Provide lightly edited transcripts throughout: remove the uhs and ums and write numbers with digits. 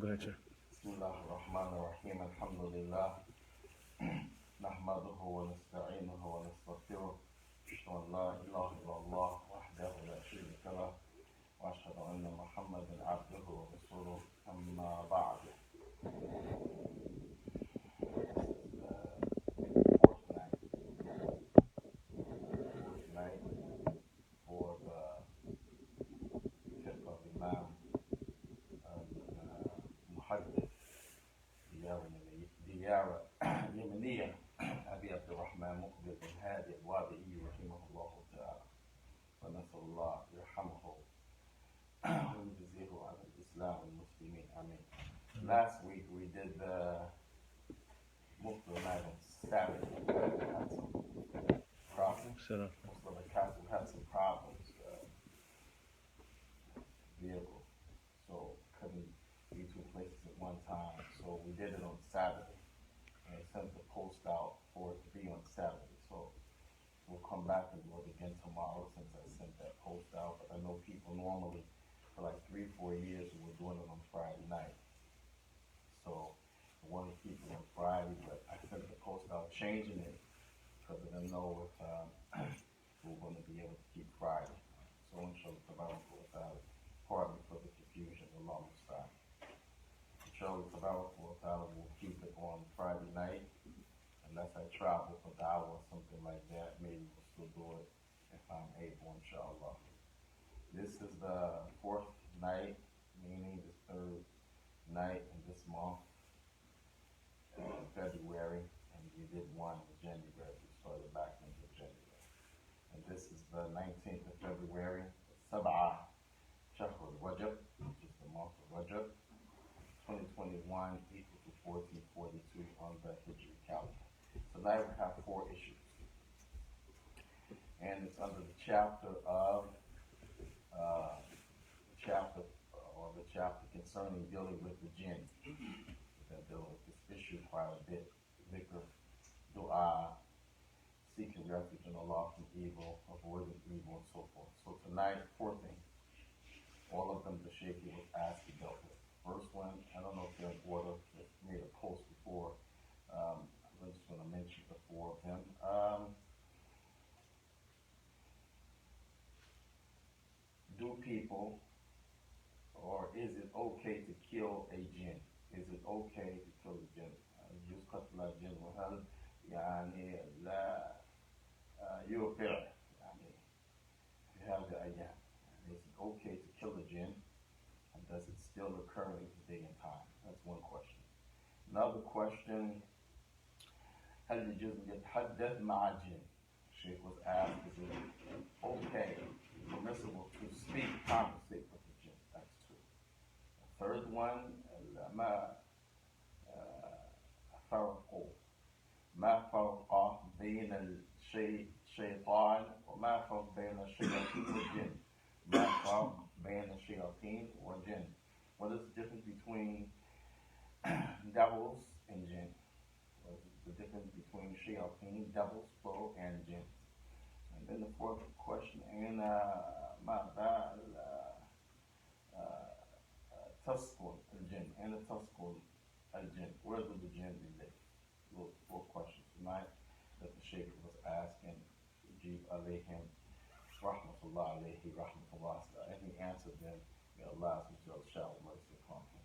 Go ahead, sir. بسم الله الرحمن الرحيم الحمد لله نحمده ونستعينه ونستغفره أشهد أن لا إله إلا الله وحده لا شريك له وأشهد أن محمدا عبده ورسوله أما بعد. Fourth night for the fifth of Imam al-Muhaddith ديار يمنية أبي عبد الرحمن مقبل بن هادي الوادعي رحمه الله تعالى ونسأل الله يرحمه ويجزيه عن الإسلام والمسلمين آمين. Last week we did the Muqbil night on Saturday. We had some problems. Set up. Most of the cats had some problems. Vehicle, so couldn't be two places at one time. So we did it on Saturday, and I sent the post out for it to be on Saturday. So we'll come back and do it again tomorrow since I sent that post out. But I know people normally for like 3-4 years we were doing it on Friday night. So I wanted to keep it on Friday, but I sent the post out changing it because I didn't know if we were going to be able to keep Friday. So inshallah, pardon me for the confusion along the side. Inshallah, we'll keep it on Friday night unless I travel for Dawah or something like that. Maybe we'll still do it if I'm able, inshallah. This is the fourth night, meaning the third night in this month, February, and we did one in January. We started back into January. And this is the 19th of February, Sab'ah, Shahr Rajab, which is the month of Rajab, 2021 equal to 1442 on the Hijri calendar. Tonight we have 4 issues. And it's under the chapter of the chapter concerning dealing with the Jinn. We've been dealing with this issue quite a bit. Dhikr, dua, seeking refuge in Allah from evil, avoiding evil, and so forth. So tonight, 4 things. All of them the Shaikh was asked to deal with. First one, I don't know if they're in order. I made a post before. I'm just going to mention the 4 of them. Do people, or is it okay to kill a jinn? Is it okay to kill a jinn? يجوز قتل الجن وهل يعني لا يوقع يعني في هذه الأيام. Is it okay to kill a jinn? And does it still occur in today and time? That's one question. Another question, هل يجوز يتحدث مع الجن? Shaykh was asked, is it okay, permissible to speak, conversate with the jinn? That's 2. The third one, ما فرق بين الشيطان وما فرق بين الشياطين والجن. ما فرق بين الشياطين والجن. What is the difference between devils and jinn? What is the difference between shayateen, devils, plural, and jinn? And then the 4th question, and تسكن الجن, and the تسكن الجن. Where do the jinn live? Those 4 questions tonight that the Shaykh was asking. Jib alayhim, rahmatullah alayhi, rahmatullah, and he answered them. May Allah shower mercy upon him.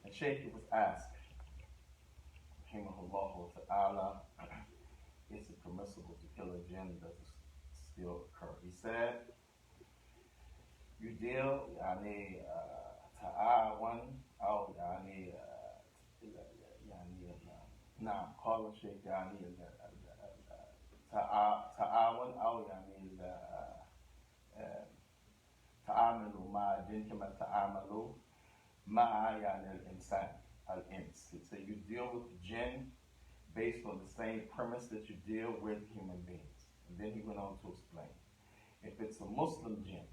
And Shaykh was asked, rahimahullah ta'ala, is it permissible to kill a jinn? Does it still occur? He said, you deal يعني تعاون أو يعني نعم قال الشيخ يعني تعاون أو يعني تعاملوا مع الجن كما تعاملوا مع يعني الإنسان الإنس. So you deal with the jinn based on the same premise that you deal with human beings. And then he went on to explain. If it's a Muslim jinn,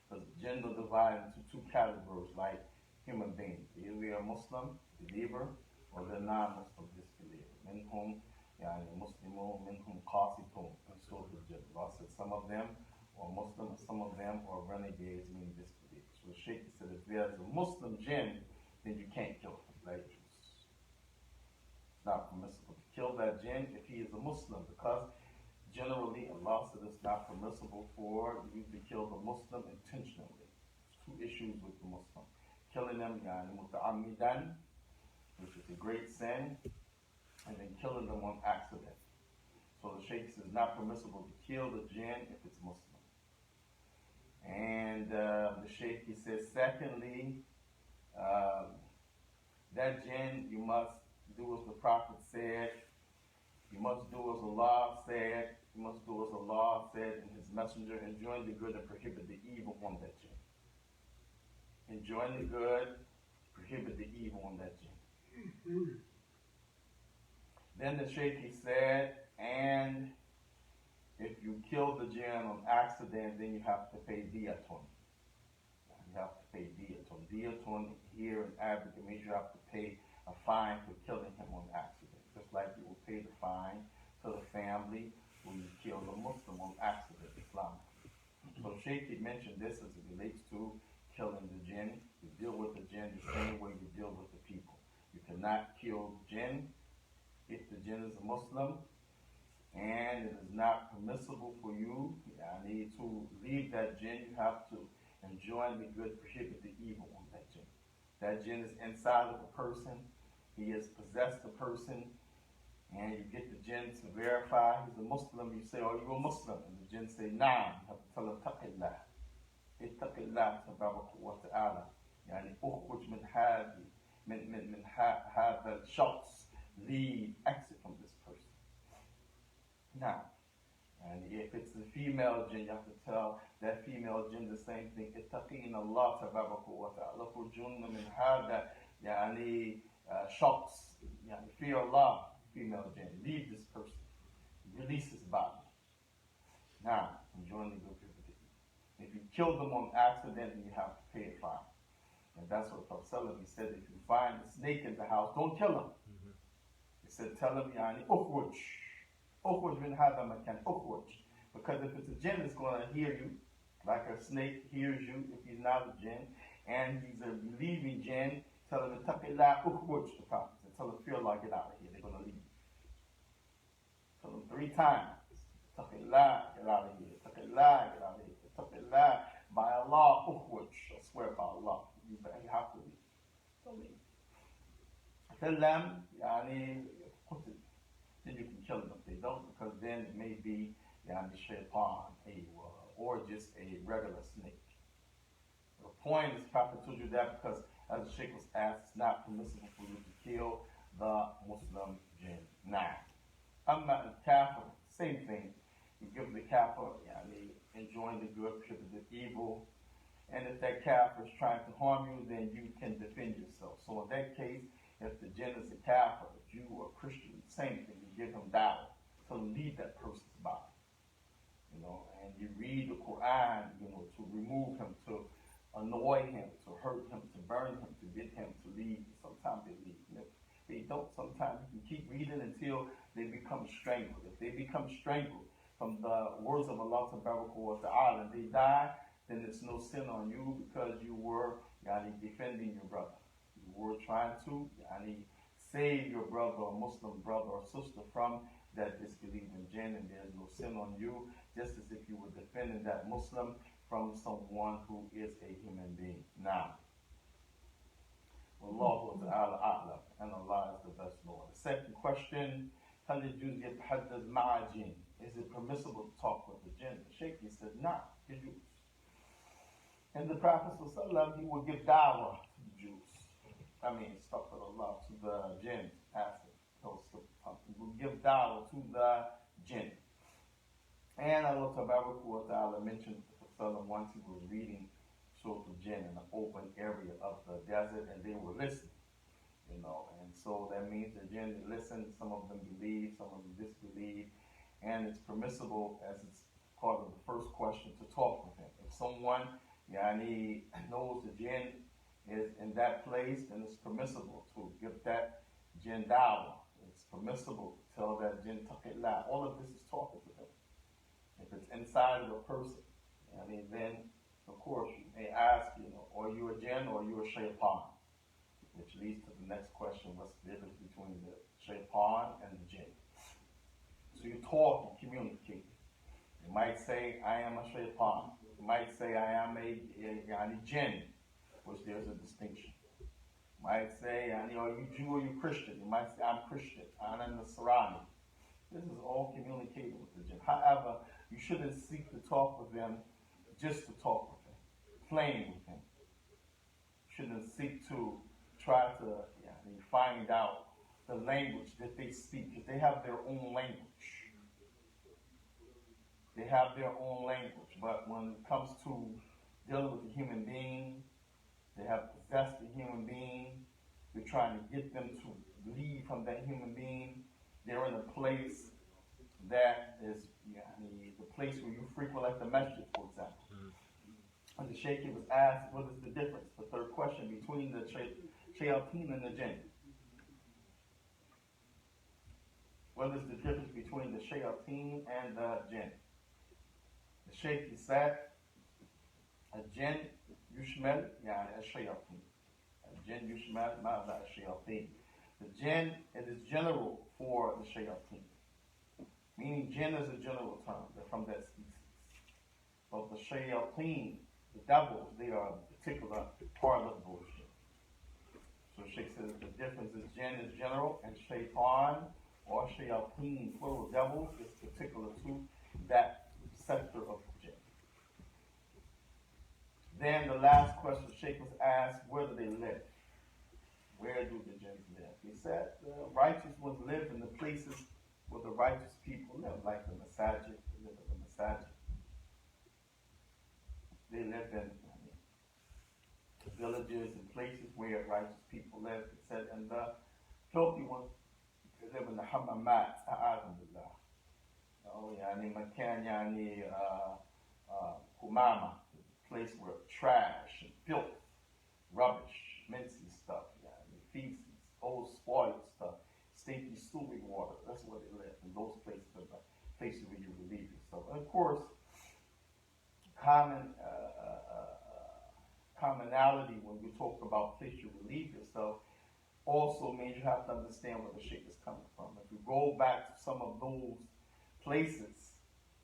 because jinn are divided into 2 categories like human beings. Either they are Muslim, believer, or they're non-Muslim, disbeliever. Minhum, yani Muslimun, minhum qasitun, and so the jinn. Allah said some of them are Muslim and some of them are renegades, meaning disbelievers. So the Shaikh said, if there's a Muslim jinn, then you can't kill him. Like, it's not permissible to kill that jinn if he is a Muslim, because generally Allah said it's not permissible for you to kill the Muslim intentionally. There's two issues with the Muslim. Killing them, muta'ammidan, which is a great sin, and then killing them on accident. So the Shaikh says it's not permissible to kill the jinn if it's Muslim. And the Shaikh, he says, secondly, that jinn, you must do as the Prophet said, you must do as Allah said, you must do as Allah said in His Messenger, enjoin the good and prohibit the evil on that jinn. Enjoin the good, prohibit the evil on that jinn. Then the Shaykh, he said, and if you kill the jinn on accident, then you have to pay diyatun. You have to pay diyatun. Diyatun here in Arabic, it means you have to pay a fine for killing him on accident. Just like you will pay the fine to the family when you kill a Muslim on accident, Islam. So Shaykh, he mentioned this as it relates to killing the jinn. You deal with the jinn the same way you deal with the people. You cannot kill the jinn if the jinn is a Muslim, and it is not permissible for you to leave that jinn. You have to enjoin the good, prohibit the evil on that jinn. That jinn is inside of a person. He has possessed the person, and you get the jinn to verify he's a Muslim. You say, "Oh, you're a Muslim," and the jinn say, "Nah." You have to tell him, "Taqillah, ittaqillah tabaraka wa ta'ala. Yani ukhruj min hadi, min hadha al-shakhs, leave, exit from this person." Now, and if it's a female jinn, you have to tell that female jinn the same thing. Ittaqin Allah tabaraka wa ta'ala. Ukhruj min hadha, yani shakhs, yani fear Allah. Female jinn, leave this person, release his body. Now, enjoying the good people. If you kill them on accident, then you have to pay a fine. And that's what Prophet he said, if you find a snake in the house, don't kill him. He said, tell him, yani, ukhruj. Ukhruj min hadha makan, ukhruj. Because if it's a jinn, it's going to hear you, like a snake hears you if he's not a jinn, and he's a believing jinn, tell him, taqillah, ukhruj, the Prophet said, tell him, fear Allah, get out of here, they're going to leave. Tell them 3 times. Taqillah, get out of here. Taqillah, get out of here. Taqillah, by Allah, ukhruj. I swear by Allah. You have to leave. Don't leave. Tell them, yani, then you can kill them if they don't, because then it may be yani shaitan, or just a regular snake. The point is, Prophet told you that because, as the Shaykh was asked, it's not permissible for you to kill the Muslim jinn. Now, Amma al-Kafir, same thing. You give the Kafir, enjoying the good, prohibit the evil. And if that Kafir is trying to harm you, then you can defend yourself. So in that case, if the jinn is a Kafir, a Jew or a Christian, same thing. You give him dawah to leave that person's body. And you read the Quran, to remove him, to annoy him, to hurt him, to burn him, to get him to leave. Sometimes they leave. If they don't, sometimes you can keep reading until they become strangled. If they become strangled from the words of Allah Ta'ala and they die, then it's no sin on you because you were defending your brother. You were trying to save your brother or Muslim brother or sister from that disbelieving jinn, and there's no sin on you, just as if you were defending that Muslim from someone who is a human being. Now, Wallahu ta'ala a'lam, and Allah is the best Lord. The second question, هل يجوز يتحدث مع جن? Is it permissible to talk with the jinn? The Shaykh, he said, nah, يجوز. And the Prophet ﷺ, he would give dawah to the Jews. Astaghfirullah, to the jinn. He would give dawah to the jinn. And Allah Ta'ala mentioned the Prophet once he was reading Surah Jinn in an open area of the desert, and they were listening. And so that means the jinn listened. Some of them believe, some of them disbelieve, and it's permissible, as it's part of the first question, to talk with him. If someone knows the jinn is in that place, then it's permissible to give that jinn dawah. It's permissible to tell that jinn taqillah. All of this is talking to him. If it's inside of a person, then of course you may ask, or jinn or you're a shaitan. Which leads to the next question, what's the difference between the shaitan and the jinn? So you talk, you communicate. You might say, I am a shaitan. You might say, I am a jinn, which there's a distinction. You might say, are you Jew or you Christian? You might say, I'm Christian. I'm a Nasrani. This is all communicating with the jinn. However, you shouldn't seek to talk with them just to talk with them, playing with them. You shouldn't seek to try to find out the language that they speak, because they have their own language. They have their own language, but when it comes to dealing with a human being, they have possessed a human being. They're trying to get them to leave from that human being. They're in a place that is the place where you frequent, like the masjid, for example. And the Shaikh was asked, what is the difference, the third question, between the shayateen and the jinn? What is the difference between the shayateen and the jinn? The Shaikh said, a jinn yushmal, a shayateen. A jinn yushmal, ma'ala shayateen. The jinn, it is general for the shayateen. Meaning jinn is a general term. They're from that species. But the shayateen, the devils, they are a particular part of those jinn. So Shaykh says the difference is jinn is general and shaitan or shayateen, plural devils, is particular to that sector of the jinn. Then the last question Shaykh was asked, where do they live? Where do the jinns live? He said the righteous ones live in the places where the righteous people live, like the masajid. They live in the masajid. They live in villages and places where righteous people live. He said, and the filthy ones, they live in the hammamat, a'adhamdulillah. Makan kumama, place where trash and filth, rubbish, mincy stuff, feces, old spoiled stuff, stinky sewage water. That's where they live. And those places are the places where you relieve yourself. And of course, commonality when we talk about place you relieve yourself also means you have to understand where the Shaykh is coming from. If you go back to some of those places,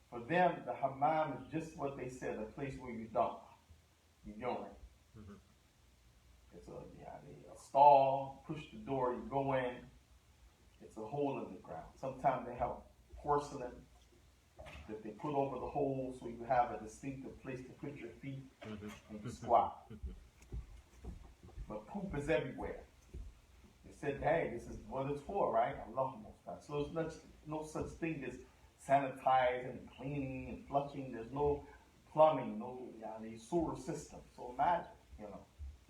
for them, the hammam is just what they said, a place where you dump, you urinate. Mm-hmm. It's a stall, push the door, you go in, it's a hole in the ground. Sometimes they have porcelain that they put over the hole so you have a distinctive place to put your feet and you squat. But poop is everywhere. They said, hey, this is what it's for, right? Allah most time. So there's no such thing as sanitizing and cleaning and flushing. There's no plumbing, no sewer system. So imagine,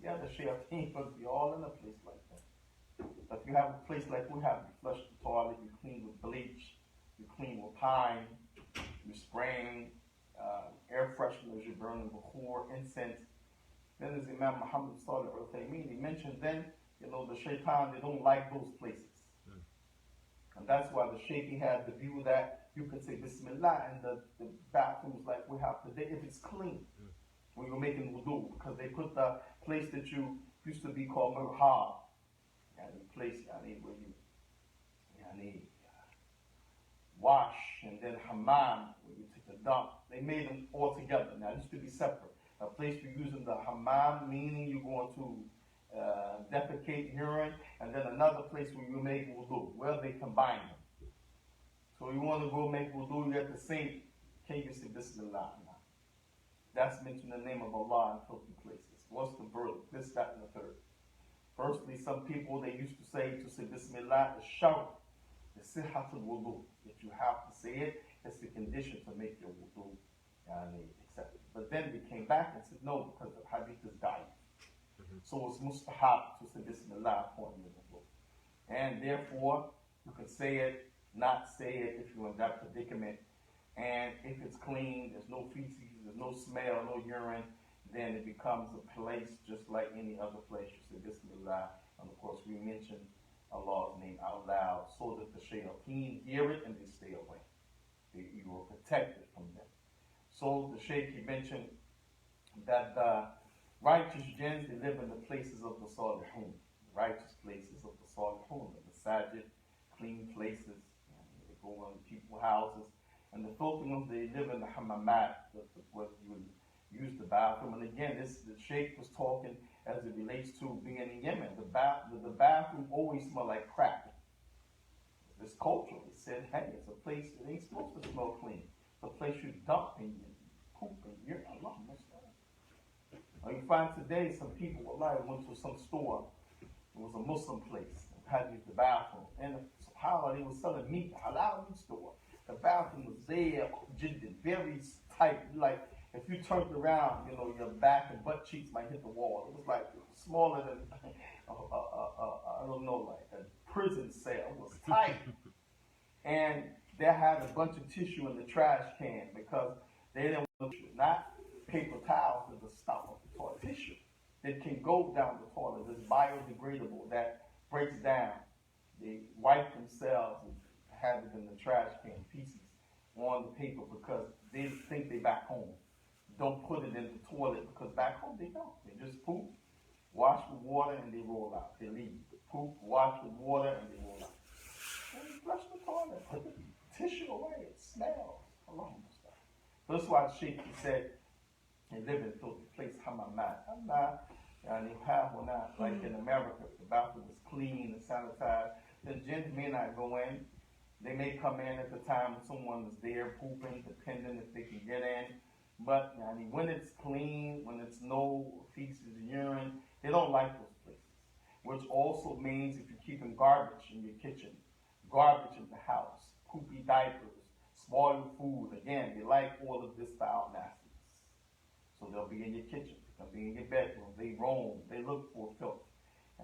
the shayateen must be all in a place like that. But if you have a place like we have, you flush the toilet, you clean with bleach, you clean with pine, you spraying air fresheners, you're burning before incense. Then as Imam Muhammad Salih al-Uthaymeen, he mentioned then, the shaitan, they don't like those places. And that's why the Shaykh had the view that you could say Bismillah in the bathrooms like we have today, if it's clean, when you're making wudu, because they put the place that you used to be called Murhab, the place where you wash, and then hammam, where you take a dump. They made them all together. Now, it used to be separate. A place you're using the hammam, meaning you're going to defecate urine, and then another place where you make wudu. Well, they combine them. So you want to go make wudu, you have to say, can you say Bismillah? That's mentioning the name of Allah in filthy places. What's the verdict? This, that, and the third. Firstly, some people, they used to say Bismillah is shart, the sihatul wudu. If you have to say it, it's the condition to make your wudu accepted. But then they came back and said, no, because the hadith is dying. So it's mustahab to say Bismillah upon your wudu. And therefore, you can say it, not say it if you're in that predicament. And if it's clean, there's no feces, there's no smell, no urine, then it becomes a place just like any other place. You say Bismillah. And of course, we mentioned Allah's name out loud so that the shayateen hear it and they stay away. You are protected from them. So the Shaykh, he mentioned that Righteous jinns, they live in the places of the salihun, righteous places of the salihun, the masajid, clean places. They go on people's houses. And the filthy ones, they live in the hammamat, what you would use the bathroom. And again, the Shaikh was talking as it relates to being in Yemen. The bathroom always smelled like crap. This culture, they said, hey, it's a place, it ain't supposed to smell clean. It's a place you dump and you poop and you're Allah. Or you find today some people went to some store, it was a Muslim place, had to use the bathroom. And subhanAllah, they were selling meat, halal meat store. The bathroom was there, very tight. Like if you turned around, your back and butt cheeks might hit the wall. It was like smaller than I don't know, like a prison cell. It was tight, and they had a bunch of tissue in the trash can because they didn't want to, not paper towels, is the stuff of the toilet tissue that can go down the toilet. It's biodegradable that breaks down. They wipe themselves and have it in the trash can pieces on the paper because they think they back home. Don't put it in the toilet because back home they don't. They just poop, wash with water, and they roll out. They leave. Poop, wash with water, and they roll out. And they flush the toilet, put the tissue away. It smells. So that's why Shaikh said, they live in filthy place, hamamat. And you have one out, like in America, the bathroom is clean and sanitized. The jinns may not go in. They may come in at the time when someone is there pooping, depending if they can get in. But when it's clean, when it's no feces and urine, they don't like those places. Which also means if you're keeping garbage in your kitchen, garbage in the house, poopy diapers, spoiled food, again, they like all of this foul nastiness. So they'll be in your kitchen, they'll be in your bedroom, they roam, they look for filth.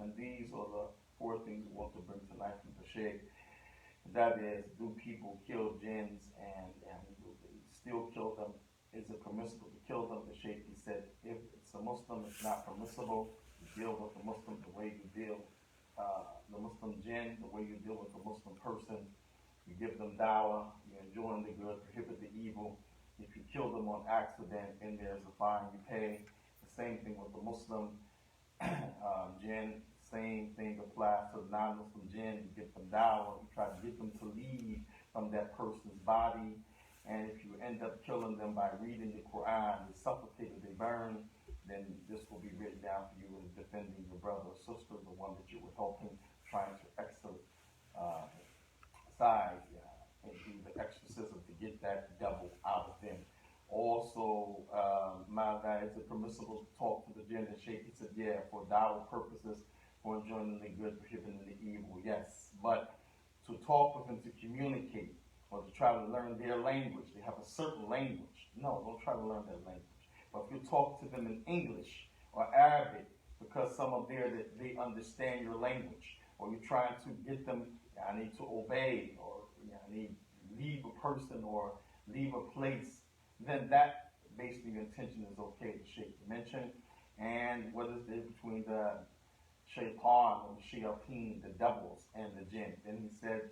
And these are the 4 things we want to bring tonight from the Shaikh. That is, do people kill jinns and still kill them? Is it permissible to kill them? The Shaikh, he said, if it's a Muslim, it's not permissible. You deal with the Muslim the way you deal the Muslim jinn, the way you deal with the Muslim person. You give them dawah, you enjoin the good, prohibit the evil. If you kill them on accident, then there's a fine you pay. The same thing with the Muslim jinn. Same thing applies to the non-Muslim jinn. You get them dawah, you try to get them to leave from that person's body. And if you end up killing them by reading the Quran, they supplicate or they burn, then this will be written down for you as defending your brother or sister, the one that you were helping, trying to exorcise and do the exorcism to get that devil out of them. Also, is it permissible to talk to the jinn and Shaikh? He said, yeah, for dawah purposes, for enjoining the good, prohibiting the evil, yes. But to talk with them, to communicate, or to try to learn their language, they have a certain language. No, don't try to learn their language. But if you talk to them in English or Arabic, because some of there that they understand your language, or you're trying to get them, I need to obey, or I need to leave a person or leave a place, then that basically the intention is okay to Shaikh mention. And what is the between the shaitan or the shayateen, the devils, and the jinn? Then he said,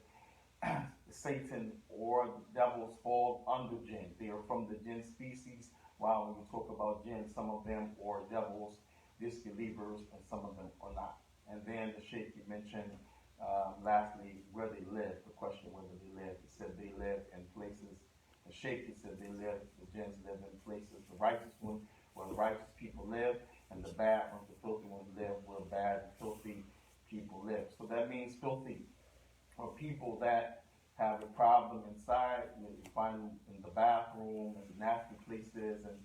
Satan or the devils fall under jinn. They are from the jinn species, while when you talk about jinn, some of them are devils, disbelievers, and some of them are not. And then the Shaikh mentioned, lastly, where they live, the question whether they live. He said they live in places. The Shaikh, he said they live, the jinns live in places, the righteous ones where the righteous people live, and the bad ones, the filthy ones live where bad and filthy people live. So that means filthy or people that have a problem inside, you find them in the bathroom and nasty places and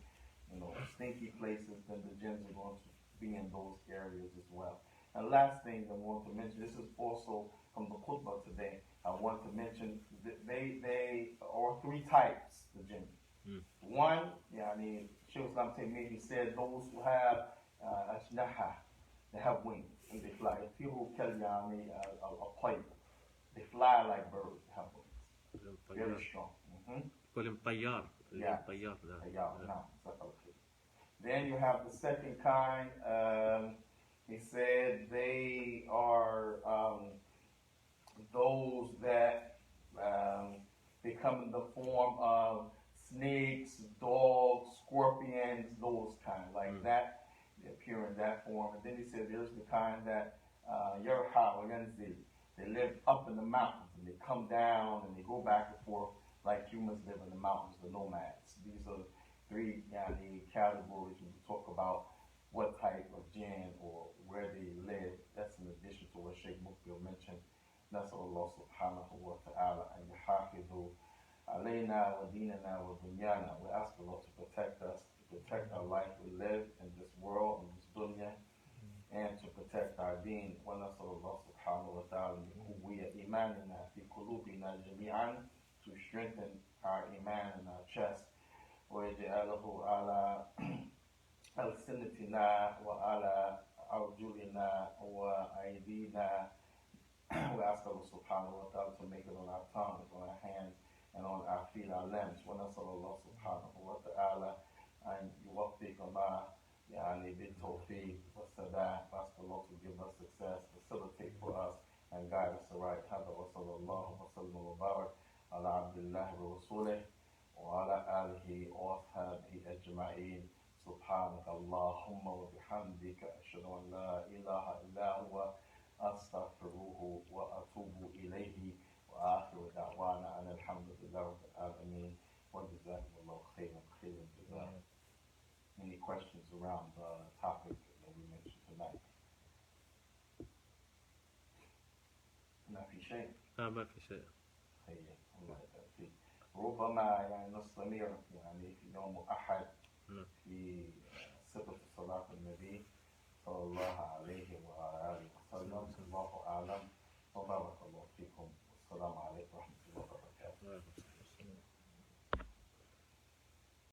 stinky places, then the jinns are going to be in those areas as well. And last thing I want to mention, this is also from the khutbah today, I want to mention that they are 3 types, the jinn. One, Shaykh Islam maybe said those who have ashnaha, they have wings and they fly. A plate. They fly like birds, they have wings. Very strong. طيار. Yeah. Then you have the second kind. He said they are those that they come in the form of snakes, dogs, scorpions, those kind like that. they appear in that form. And then he said there's the kind that Yerha, they live up in the mountains and they come down and they go back and forth like humans live in the mountains, the nomads. These are three categories when we talk about what type of jinn or where they live. That's in addition to what Shaikh Muqbil mentioned. That's Allah subhanahu wa ta'ala and yahafidu alayna wa dinana wa dunyana. We ask Allah to protect us, to protect our life we live in this world, in this dunya, and to protect our deen. ونسأل الله سبحانه وتعالى بقوة إيماننا في قلوبنا جميعا, to strengthen our iman in our chest. ويجعله على ألسنتنا وعلى أرجلنا وأيدينا. We ask Allah subhanahu wa ta'ala to make it on our tongues, on our hands, and on our feet, our limbs. ونسأل الله سبحانه وتعالى أن يوفقنا يعني بالتوفيق والسداد. Ask Allah to give us success, facilitate for us, and guide us aright. هذا وصلى الله وسلم وبارك على عبد الله ورسوله وعلى آله وأصحابه أجمعين. سبحانك اللهم وبحمدك أشهد أن لا إله إلا هو أستغفره وأتوب إليه. وآخر دعوانا أن الحمد لله رب العالمين وجزاكم الله خيرا خيرا جزاء. Any questions around the topic that we mentioned tonight? ما في شيء. ما في شيء. خير الله يبارك فيك. ربما يعني نستمر يعني في يوم أحد في صفة صلاة النبي صلى الله عليه وآله وسلم. الله أعلم وبارك الله فيكم والسلام عليكم.